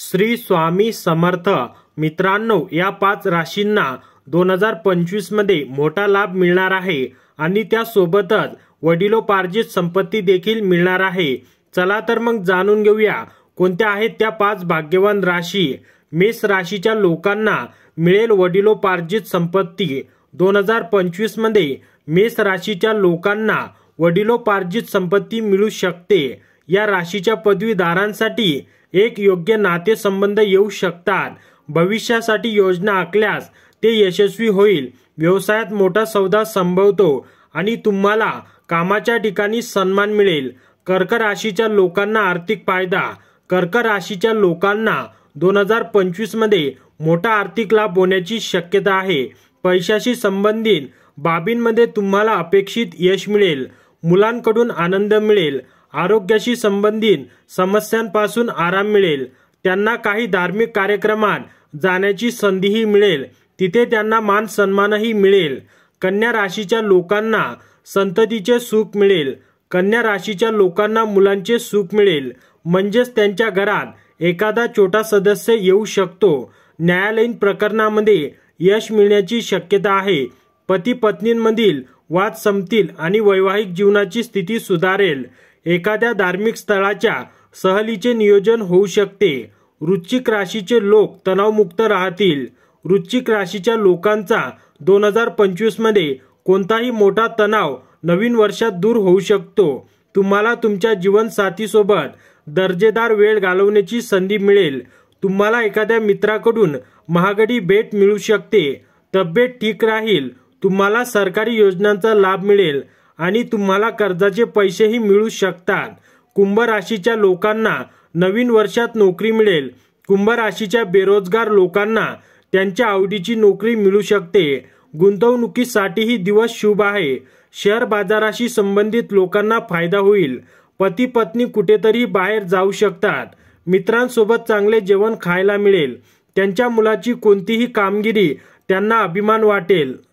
श्री स्वामी समर्थ. मित्रांनो, या 5 राशींना 2025 मध्ये मोठा लाभ मिळणार आहे आणि त्यासोबतच वडिलोपार्जित संपत्ती देखील मिळणार आहे. चला तर मग जाणून घेऊया कोणत्या आहेत त्या 5 भाग्यवान राशी. मेष राशीच्या लोकांना मिळेल वडिलोपार्जित संपत्ती. 2025 मध्ये मेष राशीच्या लोकांना वडिलोपार्जित संपत्ती मिळू शकते. या राशीच्या पदवीधरांसाठी एक योग्य नातेसंबंध येऊ शकतात. भविष्यासाठी योजना आखल्यास ते यशस्वी होईल. व्यवसायात मोठा सौदा संभवतो आणि तुम्हाला कामाच्या ठिकाणी सन्मान मिळेल. कर्क राशीच्या लोकांना आर्थिक फायदा. कर्क राशीच्या लोकांना 2025 मध्ये मोठा आर्थिक लाभ होण्याची शक्यता आहे. पैशाशी संबंधित बाबींमध्ये तुम्हाला अपेक्षित यश मिळेल. मुलांकडून आनंद मिळेल. आरोग्याशी संबंधित समस्यांपासून आराम मिळेल. त्यांना काही धार्मिक कार्यक्रमात जाण्याची संधीही मिळेल. तिथे त्यांना मान सन्मानही मिळेल. कन्या राशीच्या लोकांना संततीचे सुख मिळेल. कन्या राशीच्या लोकांना मुलांचे सुख मिळेल, म्हणजेच त्यांच्या घरात एखादा छोटा सदस्य येऊ शकतो. न्यायालयीन प्रकरणामध्ये यश मिळण्याची शक्यता आहे. पती पत्नींमधील वाद संपतील आणि वैवाहिक जीवनाची स्थिती सुधारेल. एखाद्या धार्मिक स्थळाच्या सहलीचे नियोजन होऊ शकते. वृश्चिक राशीचे लोक तणावमुक्त राहतील. वृश्चिक राशीच्या लोकांचा 2025 मध्ये कोणताही मोठा तणाव नवीन वर्षात दूर होऊ शकतो. तुम्हाला तुमच्या जीवनसाथीसोबत दर्जेदार वेळ घालवण्याची संधी मिळेल. तुम्हाला एखाद्या मित्राकडून महागडी भेट मिळू शकते. तब्येत ठीक राहील. तुम्हाला सरकारी योजनांचा लाभ मिळेल आणि तुम्हाला कर्जाचे पैसेही मिळू शकतात. कुंभ राशीच्या लोकांना नवीन वर्षात नोकरी मिळेल. कुंभ राशीच्या बेरोजगार लोकांना त्यांच्या आवडीची नोकरी मिळू शकते. गुंतवणुकीसाठीही दिवस शुभ आहे. शेअर बाजाराशी संबंधित लोकांना फायदा होईल. पती पत्नी कुठेतरी बाहेर जाऊ शकतात. मित्रांसोबत चांगले जेवण खायला मिळेल. त्यांच्या मुलाची कोणतीही कामगिरी त्यांना अभिमान वाटेल.